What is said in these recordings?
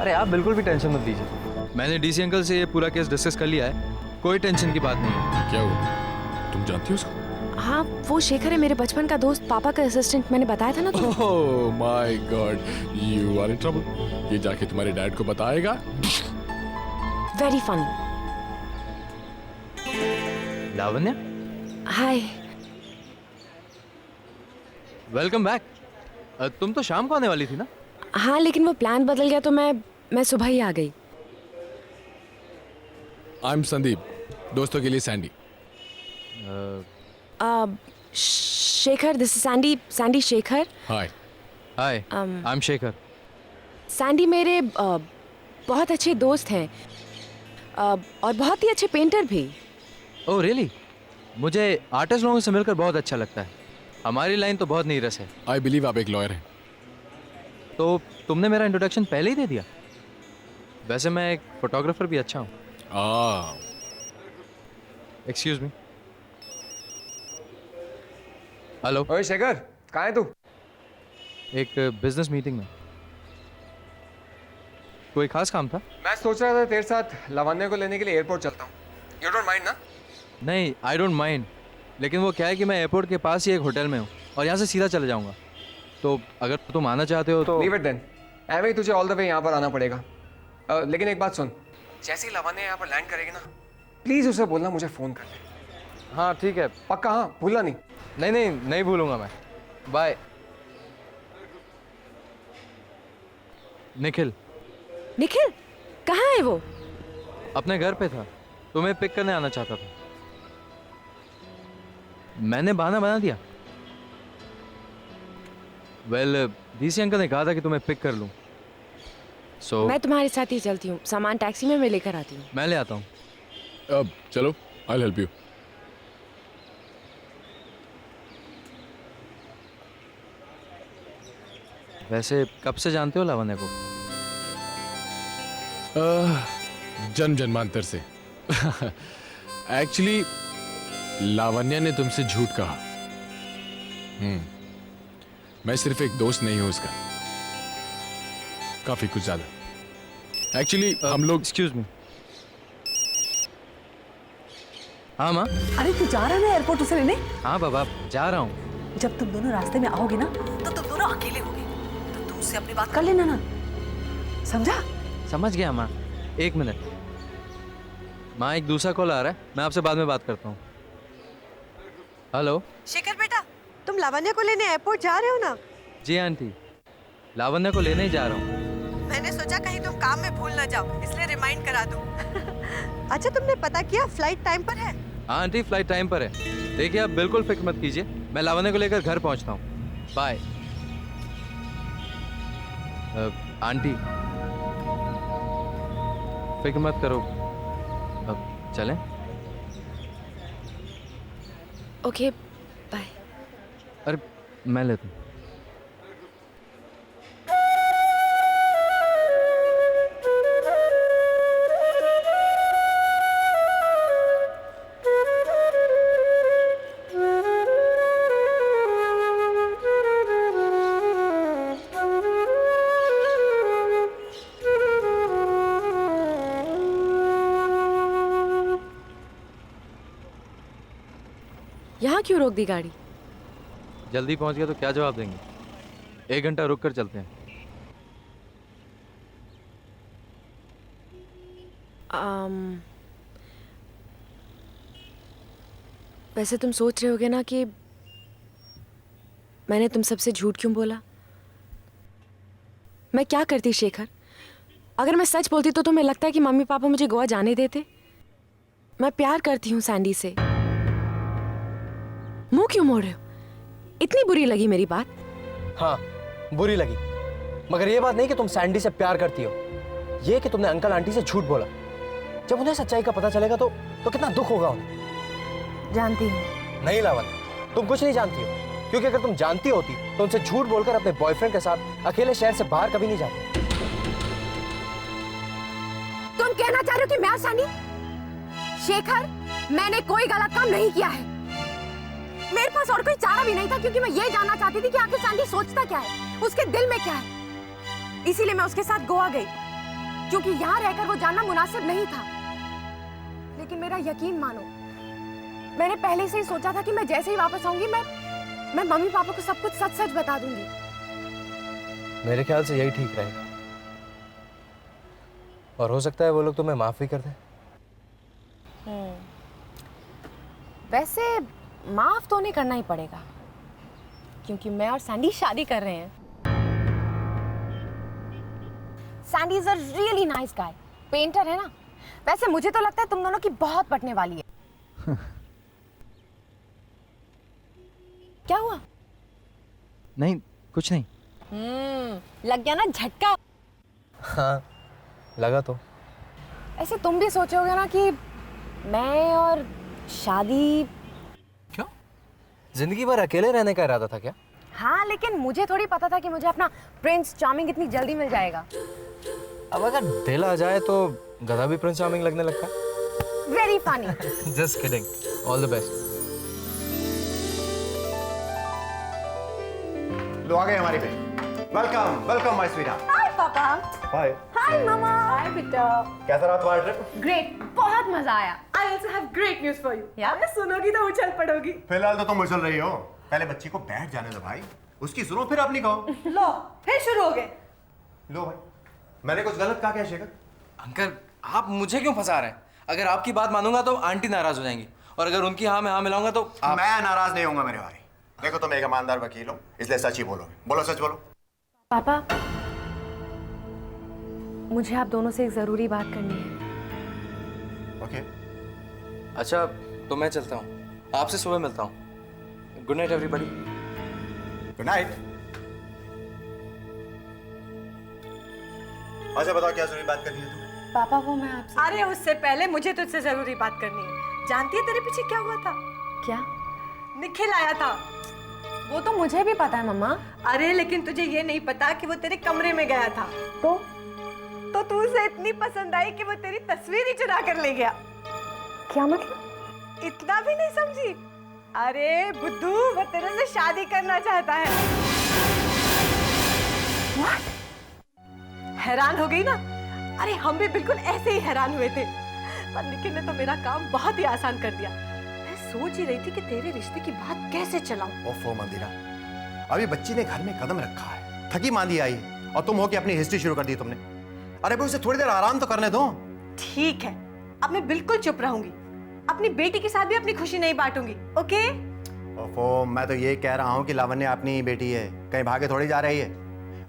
अरे आप बिल्कुल भी टेंशन मत लीजिए, मैंने डीसी अंकल से ये पूरा केस डिस्कस कर लिया है, कोई टेंशन की बात नहीं है। क्या हुआ? तुम जानती हो उसको? हाँ, वो शेखर है, मेरे बचपन का दोस्त, पापा का असिस्टेंट, मैंने बताया था ना तुमको। Oh my God, you are in trouble. ये जाके तुम्हारे डैड को बताएगा। Very fun. Lavanya, hi. Welcome back. तुम तो शाम को आने वाली थी ना? हाँ, लेकिन वो प्लान बदल गया तो मैं सुबह ही आ गई। आई एम संदीप, दोस्तों के लिए Sandy. Shekhar, this is Sandy Shekhar. Hi. Hi, I am Shekhar. Sandy मेरे बहुत अच्छे दोस्त हैं और बहुत ही अच्छे पेंटर भी। Oh really? मुझे आर्टिस्ट लोगों से मिलकर बहुत अच्छा लगता है, हमारी लाइन तो बहुत नीरस है। आई बिलीव आप एक लॉयर हैं। तो तुमने मेरा इंट्रोडक्शन पहले ही दे दिया। वैसे मैं एक फोटोग्राफर भी अच्छा हूँ। Excuse me. हेलो। ओए शेखर, कहाँ है तू? एक बिजनेस मीटिंग में। कोई खास काम था? मैं सोच रहा था तेरे साथ लावण्य को लेने के लिए एयरपोर्ट चलता हूँ। यू डोंट माइंड ना? नहीं, आई डोंट माइंड, लेकिन वो क्या है कि मैं एयरपोर्ट के पास ही एक होटल में हूँ और यहाँ से सीधा चले जाऊँगा, तो अगर तुम आना चाहते हो तो। Leave it then. एवे ही तुझे ऑल द वे यहाँ पर आना पड़ेगा। लेकिन एक बात सुन, जैसे ही लावण्य यहाँ पर लैंड करेगी ना, प्लीज उसे बोलना मुझे फोन कर दे। हाँ ठीक है। पक्का? हाँ, भूलना नहीं। नहीं नहीं, नहीं भूलूंगा मैं। बाय। निखिल। निखिल कहाँ है वो? अपने घर पे था, तुम्हें पिक करने आना चाहता था, मैंने बहाना बना दिया। वेल, डीसी अंकल ने कहा था कि तुम्हें पिक कर लूं, सो मैं तुम्हारे साथ ही चलती हूँ, सामान टैक्सी में मैं लेकर आती हूँ। मैं ले आता हूँ। अब चलो, आई हेल्प यू। वैसे कब से जानते हो लावण्य को? जन्म जन्मांतर से। एक्चुअली लावण्या ने तुमसे झूठ कहा। मैं सिर्फ एक दोस्त नहीं हूं उसका, काफी कुछ ज्यादा। एक्चुअली हम लोग। Excuse me. हाँ माँ। अरे तू जा रहा है ना एयरपोर्ट उसे लेने? हाँ बाबा, जा रहा हूँ। जब तुम दोनों रास्ते में आओगे ना तो तुम दोनों अकेले होगे, तो तुम उससे अपनी बात कर लेना ना, समझा? समझ गया माँ। एक मिनट माँ, एक दूसरा कॉल आ रहा है, मैं आपसे बाद में बात करता हूँ। हेलो। शेखर बेटा, तुम लावण्य को लेने एयरपोर्ट जा रहे हो ना? जी आंटी, लावण्य को लेने ही जा रहा हूँ। मैंने सोचा कहीं तुम काम में भूल ना जाओ, इसलिए रिमाइंड करा दूं। अच्छा, तुमने पता किया फ्लाइट टाइम पर है? हाँ आंटी, फ्लाइट टाइम पर है। देखिए आप बिल्कुल फिक्र मत कीजिए, मैं लावण्य को लेकर घर पहुँचता हूँ। बाय। आंटी फिक्र मत करो, अब चलें? Okay bye. अरे मैं लेता हूँ। यहाँ क्यों रोक दी गाड़ी? जल्दी पहुँच गया तो क्या जवाब देंगे, 1 घंटा रुक कर चलते हैं। वैसे तुम सोच रहे होगे ना कि मैंने तुम सबसे झूठ क्यों बोला। मैं क्या करती शेखर? अगर मैं सच बोलती तो तुम्हें लगता है कि मम्मी पापा मुझे गोवा जाने देते? मैं प्यार करती हूँ सैंडी से। मुंह क्यों मोड़ रहे हो? इतनी बुरी लगी मेरी बात? हाँ बुरी लगी, मगर ये बात नहीं कि तुम सैंडी से प्यार करती हो, ये कि तुमने अंकल आंटी से झूठ बोला। जब उन्हें सच्चाई का पता चलेगा तो कितना दुख होगा उन्हें। जानती हूँ। नहीं लावण्य, तुम कुछ नहीं जानती हो, क्योंकि अगर तुम जानती होती तो उनसे झूठ बोलकर अपने बॉयफ्रेंड के साथ अकेले शहर से बाहर कभी नहीं जाती। तुम कहना चाह रहे हो कि मैं सैंडी? शेखर, मैंने कोई गलत काम नहीं किया है। मेरे पास और कोई चारा भी नहीं था, क्योंकि मैं ये जानना चाहती थी कि आखिर सैंडी सोचता क्या है, उसके दिल में क्या है। इसीलिए मैं उसके साथ गोवा गई। क्योंकि यहाँ रहकर वो जानना मुनासिब नहीं था। लेकिन मेरा यकीन मानो, मैंने पहले से ही सोचा था कि मैं जैसे ही वापस आऊंगी मैं मम्मी पापा को सब कुछ सच सच बता दूंगी। मेरे ख्याल से यही ठीक रहेगा, और हो सकता है वो लोग तुम्हें माफ भी कर दें। वैसे माफ तो नहीं करना ही पड़ेगा, क्योंकि मैं और सैंडी शादी कर रहे हैं। Sandy is a really nice guy, painter है ना। वैसे मुझे तो लगता है तुम दोनों की बहुत पटने वाली है। क्या हुआ? नहीं, कुछ नहीं। लग गया ना झटका। हाँ, लगा तो। ऐसे तुम भी सोचोगे ना कि मैं और शादी। क्यों? जिंदगी भर अकेले रहने का इरादा था क्या? हाँ, लेकिन मुझे थोड़ी पता था कि मुझे अपना प्रिंस चार्मिंग इतनी जल्दी मिल जाएगा। अब अगर दिल आ जाए तो गधा भी प्रिंस चार्मिंग लगने लगता है। Very funny. Just kidding. All the best. लो आ गए हमारी बहन। Welcome welcome my sweetheart. Hi पापा। हाय। हाय मामा। हाय बेटा। कैसा रहा तुम्हारा ट्रिप? ग्रेट, बहुत मजा आया। I also have great news for you. Yeah? अरे सुनोगी तो उछल पड़ोगी। फिलहाल तो तुम उछल रही हो, पहले बच्ची को बैठ जाने दो भाई, उसकी सुनो फिर अपनी कहो। लो फिर शुरू हो गए। लो भाई, मैंने कुछ गलत कहा क्या शेखर? अंकल, आप मुझे क्यों फंसा रहे हैं? अगर आपकी बात मानूंगा तो आंटी नाराज हो जाएंगी, और अगर उनकी हाँ में हाँ मिलाऊंगा तो मैं नाराज नहीं होऊंगा मेरे भाई। देखो तुम एक ईमानदार वकील हो, इसलिए सच ही बोलोगे। बोलो, सच बोलो। पापा, मुझे आप दोनों से एक जरूरी बात करनी है। ओके। अच्छा, तो मैं चलता हूँ, आपसे सुबह मिलता हूँ। Good night everybody. Good night. अच्छा बताओ, क्या जरूरी बात करनी है तुम? पापा, वो मैं आपसे। अरे उससे पहले मुझे तुझसे जरूरी बात करनी है। जानती है तेरे पीछे क्या हुआ था? क्या? निखिल आया था। वो तो मुझे भी पता है मम्मा। अरे लेकिन तुझे ये नहीं पता कि वो तेरे कमरे में गया था। तो तू उसे इतनी पसंद आई कि वो तेरी तस्वीर ही चुरा कर ले गया। क्या मतलब? इतना भी नहीं समझी? अरे बुद्धू, वो तेरे से शादी करना चाहता है। What? हैरान हो गई ना? अरे हम भी बिल्कुल ऐसे ही हैरान हुए थे, पर निखिल ने तो मेरा काम बहुत ही आसान कर दिया। मैं सोच ही रही थी कि तेरे रिश्ते की बात कैसे चलाऊं। ओफो मंदिरा, अभी बच्ची ने घर में कदम रखा है, थकी मांदी आई है, और तुम हो कि अपनी हिस्ट्री शुरू कर दी तुमने। अरे भाई उसे थोड़ी देर आराम तो करने दो। ठीक है, अब मैं बिल्कुल चुप रहूंगी। अपनी बेटी के साथ भी अपनी खुशी नहीं बांटूंगी, ओके? ओफो, मैं तो ये कह रहा हूँ कि लावण्या अपनी ही बेटी है, कहीं भागे थोड़ी जा रही है।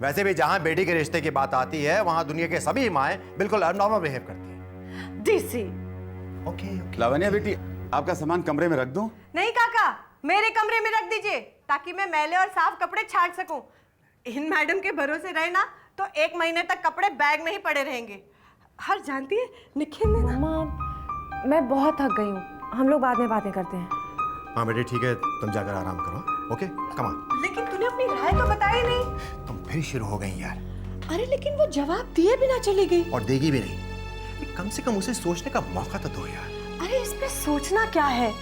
वैसे भी जहाँ बेटी के रिश्ते की बात आती है, वहाँ दुनिया के सभी माएं बिल्कुल नॉर्मल बिहेव करती हैं। डीसी। Okay okay. लावण्या बेटी, आपका सामान कमरे में रख दूं? नहीं काका, मेरे कमरे में रख दीजिए, ताकि मैं मैले और साफ कपड़े छांट सकूं। इन मैडम के भरोसे रहे ना तो 1 महीने तक कपड़े बैग में ही पड़े रहेंगे। हर जानती है निखिल ने ना। मम्मा, मैं बहुत थक गई हूँ, हम लोग बाद में बातें करते हैं। हाँ बेटी ठीक है, तुम जाकर आराम करो। Okay come on. लेकिन तूने अपनी राय तो बताई नहीं। तुम फिर शुरू हो गई यार। अरे लेकिन वो जवाब दिए बिना चली गई। और देगी भी नहीं, कम से कम उसे सोचने का मौका तो दो यार। अरे इसमें सोचना क्या है?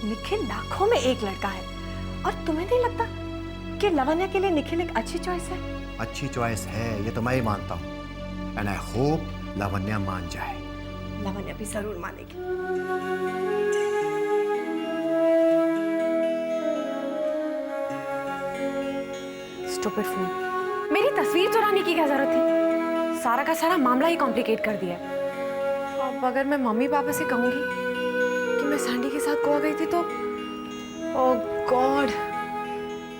निखिल लाखों में एक लड़का है, और तुम्हें नहीं लगता कि लावण्या के लिए निखिल एक अच्छी चॉइस है? अच्छी चॉइस है, ये तो मैं ही मानता हूँ, एंड आई होप लावण्या मान जाए। लावण्या भी जरूर मानेगी। Stupid phone. मेरी तस्वीर चुराने की क्या जरूरत थी? सारा का सारा मामला ही कॉम्प्लिकेट कर दिया। अब अगर मैं मम्मी पापा से कहूंगी कि मैं सैंडी के साथ गोवा गई थी तो ओह गॉड,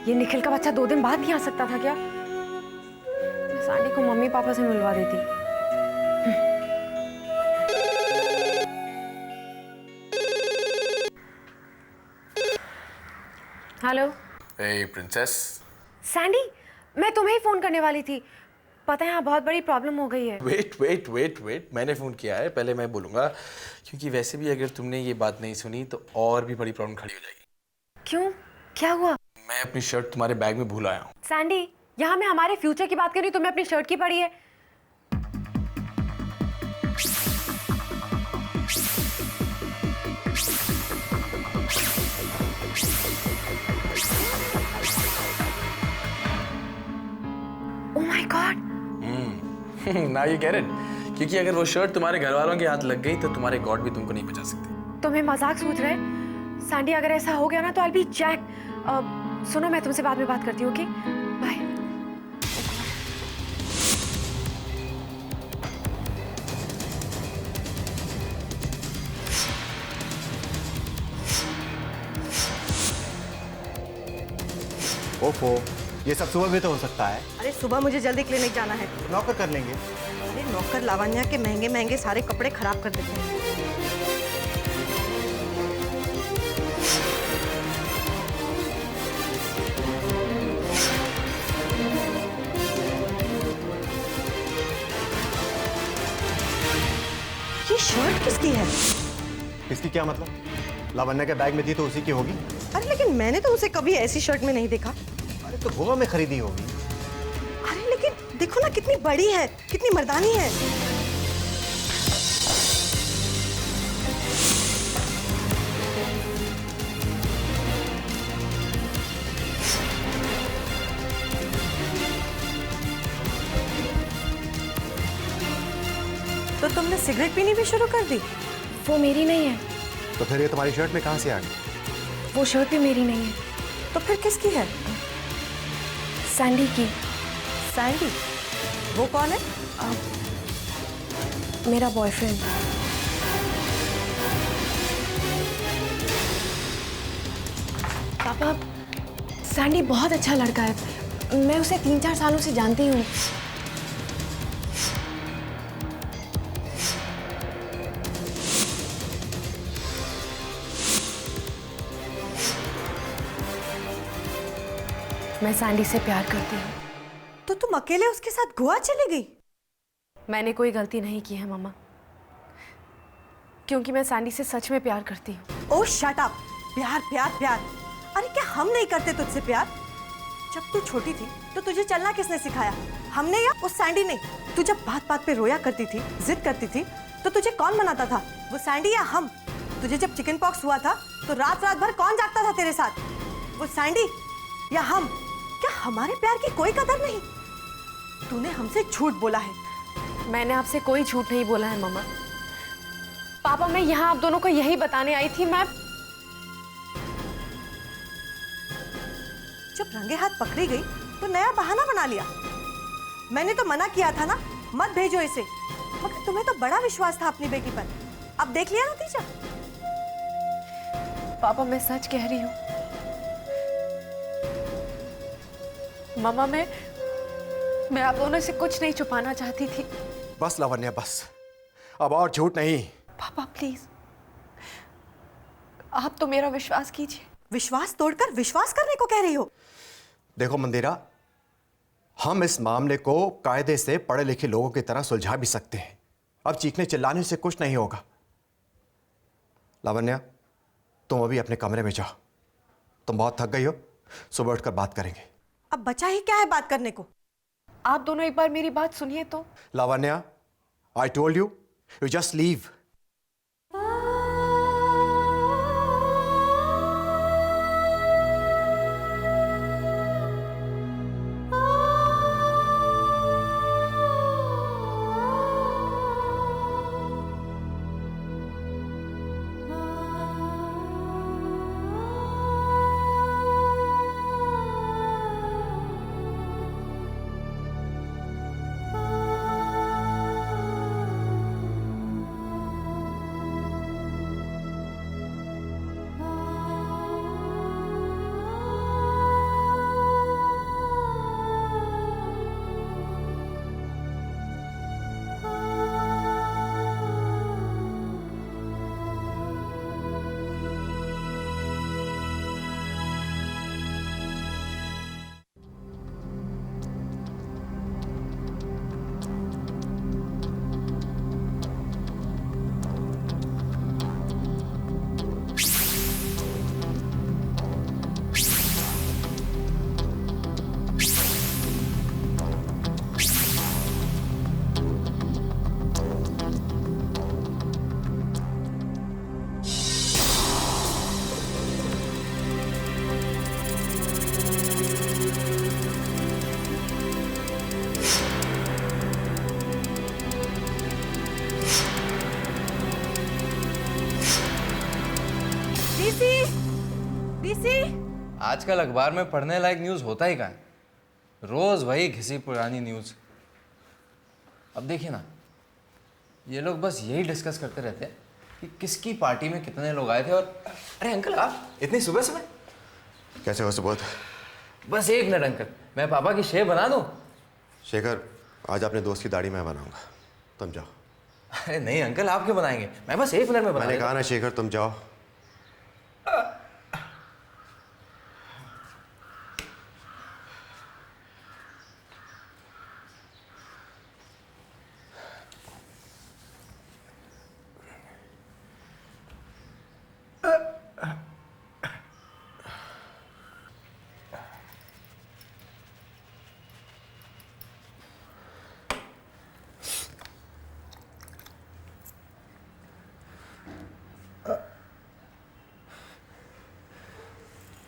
ये निखिल का बच्चा 2 दिन बाद नहीं आ सकता था क्या? मैं सैंडी को मम्मी पापा से मिलवा देती। हेलो। हे प्रिंसेस। सैंडी, मैं तुम्हें ही फोन करने वाली थी। पता है यहाँ बहुत बड़ी प्रॉब्लम हो गई है। वेट, मैंने फ़ोन किया है, पहले मैं बोलूँगा, क्योंकि वैसे भी अगर तुमने ये बात नहीं सुनी तो और भी बड़ी प्रॉब्लम खड़ी हो जाएगी। क्यों? क्या हुआ? मैं अपनी शर्ट तुम्हारे बैग में भूल आया हूँ। सैंडी, यहाँ मैं हमारे फ्यूचर की बात कर रही हूँ, तुम्हें अपनी शर्ट की पड़ी है। Oh my God! Now you get it, क्योंकि अगर वो शर्ट तुम्हारे घर वालों के हाथ लग गई तो तुम्हारे गॉड भी तुमको नहीं बचा सकते। तुम्हें मजाक सोच रहे? सैंडी अगर ऐसा हो गया ना तो आई बी जैक। सुनो मैं तुमसे बाद में बात करती हूँ, ओके? बाय। ओफो, ये सब सुबह भी तो हो सकता है। अरे सुबह मुझे जल्दी क्लिनिक जाना है। नौकर कर लेंगे। अरे नौकर लावण्या के महंगे महंगे सारे कपड़े खराब कर देते हैं। ये शर्ट किसकी है? इसकी क्या मतलब? लावण्या के बैग में थी तो उसी की होगी। अरे लेकिन मैंने तो उसे कभी ऐसी शर्ट में नहीं देखा। अरे तो गोवा में खरीदी होगी। अरे लेकिन देखो ना कितनी बड़ी है, कितनी मर्दानी है। तो तुमने सिगरेट पीनी भी शुरू कर दी? वो मेरी नहीं है। तो फिर ये तुम्हारी शर्ट में कहाँ से आ गई? वो शर्ट भी मेरी नहीं है। तो फिर किसकी है? सैंडी की। सैंडी? वो कौन है? मेरा बॉयफ्रेंड। पापा, सैंडी बहुत अच्छा लड़का है। मैं उसे 3-4 सालों से जानती हूँ। मैं सैंडी से प्यार करती हूँ। तो तुम अकेले उसके साथ गोवा चली गई? मैंने कोई गलती नहीं की है मम्मा, क्योंकि मैं सैंडी से सच में प्यार करती हूँ। ओह शट अप। प्यार प्यार प्यार। अरे क्या हम नहीं करते तुझसे प्यार? जब तू छोटी थी तो तुझे चलना किसने सिखाया? हमने या उस सैंडी ने? तू जब बात बात पे रोया करती थी, जिद करती थी, तो तुझे कौन मनाता था? वो सैंडी या हम? तुझे जब चिकन पॉक्स हुआ था तो रात रात भर कौन जागता था तेरे साथ? वो सैंडी या हम? क्या हमारे प्यार की कोई कदर नहीं? तूने हमसे झूठ बोला है। मैंने आपसे कोई झूठ नहीं बोला है मम्मा। पापा, मैं यहाँ आप दोनों को यही बताने आई थी। मैं जब रंगे हाथ पकड़ी गई तो नया बहाना बना लिया। मैंने तो मना किया था ना, मत भेजो इसे। मगर तुम्हें तो बड़ा विश्वास था अपनी बेटी पर। अब देख लिया नतीजा। पापा, मैं सच कह रही हूँ। मम्मा, मैं आप दोनों से कुछ नहीं छुपाना चाहती थी। बस लावण्या, बस। अब और झूठ नहीं। पापा प्लीज, आप तो मेरा विश्वास कीजिए। विश्वास तोड़कर विश्वास करने को कह रही हो? देखो मंदिरा, हम इस मामले को कायदे से पढ़े लिखे लोगों की तरह सुलझा भी सकते हैं। अब चीखने चिल्लाने से कुछ नहीं होगा। लावण्या, तुम अभी अपने कमरे में जाओ। तुम बहुत थक गई हो, सुबह उठकर बात करेंगे। अब बचा ही क्या है बात करने को? आप दोनों एक बार मेरी बात सुनिए तो। Lavanya, I told you, you just leave. आजकल अखबार में पढ़ने लायक न्यूज़ होता ही कहाँ है, रोज़ वही घिसी पुरानी न्यूज़। अब देखिए ना, ये लोग बस यही डिस्कस करते रहते हैं कि किसकी पार्टी में कितने लोग आए थे। और अरे अंकल, आप इतनी सुबह सुबह कैसे हो सुबोध? बस 1 मिनट अंकल, मैं पापा की शेव बना दूँ? शेखर, आज अपने दोस्त की दाढ़ी मैं बनाऊंगा, तुम जाओ। अरे नहीं अंकल, आप क्यों बनाएंगे, मैं बस 1 मिनट में बना मैंने देता कहा ना शेखर, तुम जाओ।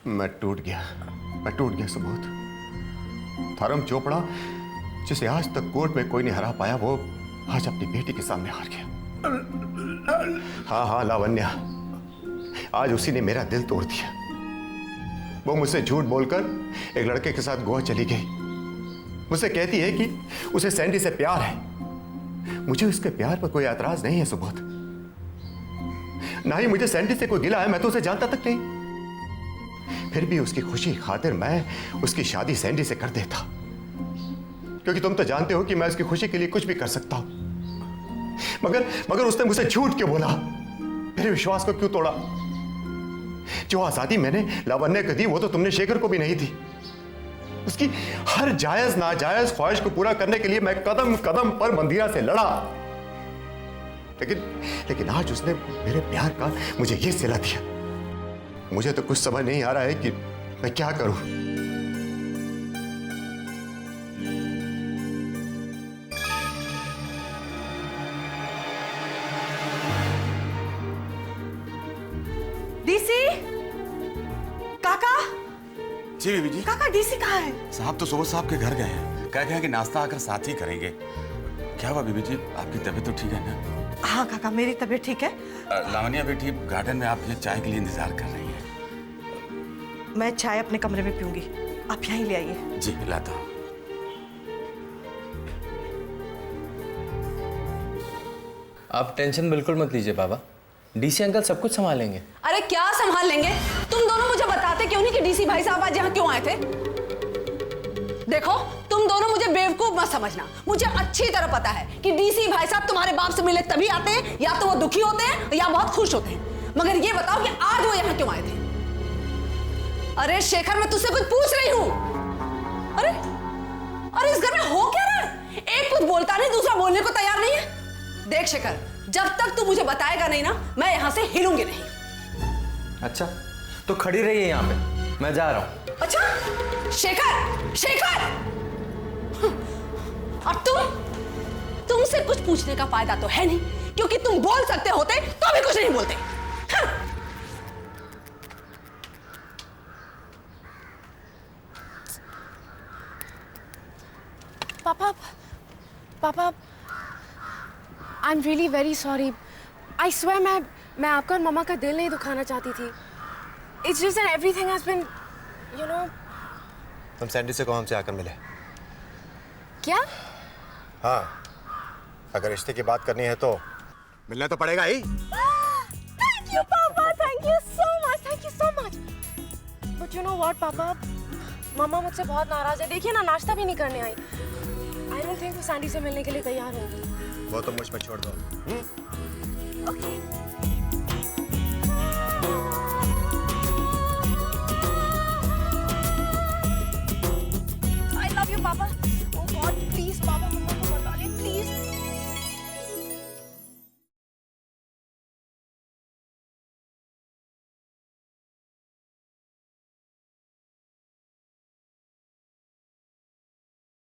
मैं टूट गया सुबोध। धर्म चोपड़ा, जिसे आज तक कोर्ट में कोई नहीं हरा पाया, वो आज अपनी बेटी के सामने हार गया। हाँ लावण्या, आज उसी ने मेरा दिल तोड़ दिया। वो मुझसे झूठ बोलकर एक लड़के के साथ गोवा चली गई। मुझसे कहती है कि उसे सैंडी से प्यार है। मुझे उसके प्यार पर कोई एतराज नहीं है सुबोध, ना ही मुझे सैंडी से कोई गिला है, मैं तो उसे जानता तक नहीं। फिर भी उसकी खुशी खातिर मैं उसकी शादी सैंडी से कर देता, क्योंकि तुम तो जानते हो कि मैं उसकी खुशी के लिए कुछ भी कर सकता हूं। मगर उसने मुझसे झूठ क्यों बोला, मेरे विश्वास को क्यों तोड़ा? जो आजादी मैंने लावण्य को दी, वो तो तुमने शेखर को भी नहीं दी। उसकी हर जायज नाजायज ख्वाहिश को पूरा करने के लिए मैं कदम कदम पर मंदिरा से लड़ा, लेकिन आज उसने मेरे प्यार का मुझे ये सिला दिया। मुझे तो कुछ समझ नहीं आ रहा है कि मैं क्या करूं। डीसी काका। जी बीबी जी। काका, डीसी कहाँ है? साहब तो सुबह साहब के घर गए हैं, कह गए हैं कि नाश्ता आकर साथ ही करेंगे। क्या हुआ बीबी जी, आपकी तबीयत तो ठीक है ना? हाँ काका, मेरी तबीयत ठीक है। लावण्या बेटी, गार्डन में आप ये चाय के लिए इंतजार कर रही हैं। मैं चाय अपने कमरे में पीऊंगी, आप यहीं ले आइए। जी लाता हूँ। आप टेंशन बिल्कुल मत लीजिए बाबा, डीसी अंकल सब कुछ संभालेंगे। अरे क्या संभाल लेंगे? तुम दोनों मुझे बताते क्यों नहीं कि डीसी भाई साहब आज यहाँ क्यों आए थे? देखो, तुम दोनों मुझे बेवकूफ मत समझना। मुझे अच्छी तरह पता है कि डीसी भाई साहब तुम्हारे बाप से मिले तभी आते हैं, या तो वो दुखी होते हैं या बहुत खुश होते हैं। मगर ये बताओ कि आज वो यहाँ क्यों आए थे? अरे शेखर, मैं तुझसे कुछ पूछ रही हूँ। अरे इस घर में हो क्या रहा है? एक कुछ बोलता नहीं, दूसरा बोलने को तैयार नहीं है। देख शेखर, जब तक तू मुझे बताएगा नहीं ना, मैं यहाँ से हिलूंगी नहीं। अच्छा, तो खड़ी रहिए यहाँ पे, मैं जा रहा हूँ। अच्छा शेखर, और तुमसे कुछ पूछने का फायदा तो है नहीं, क्योंकि तुम बोल सकते होते तो भी कुछ नहीं बोलते। पापा, I am really very sorry. I swear मैं आपका और मम्मा का दिल नहीं दुखाना चाहती थी। It's just that everything has been, you know. तुम सैंडी से कहो हमसे आकर मिले। क्या? हाँ, अगर रिश्ते की बात करनी है तो मिलना तो पड़ेगा ही। थैंक यू पापा, thank you so much. But you know what पापा, मम्मा मुझसे बहुत नाराज है। देखिए ना, नाश्ता भी नहीं करने आई। आई डोंट थिंक वो सैंडी से मिलने के लिए तैयार होगी। वो तो मुझ पे छोड़ दो। ओके।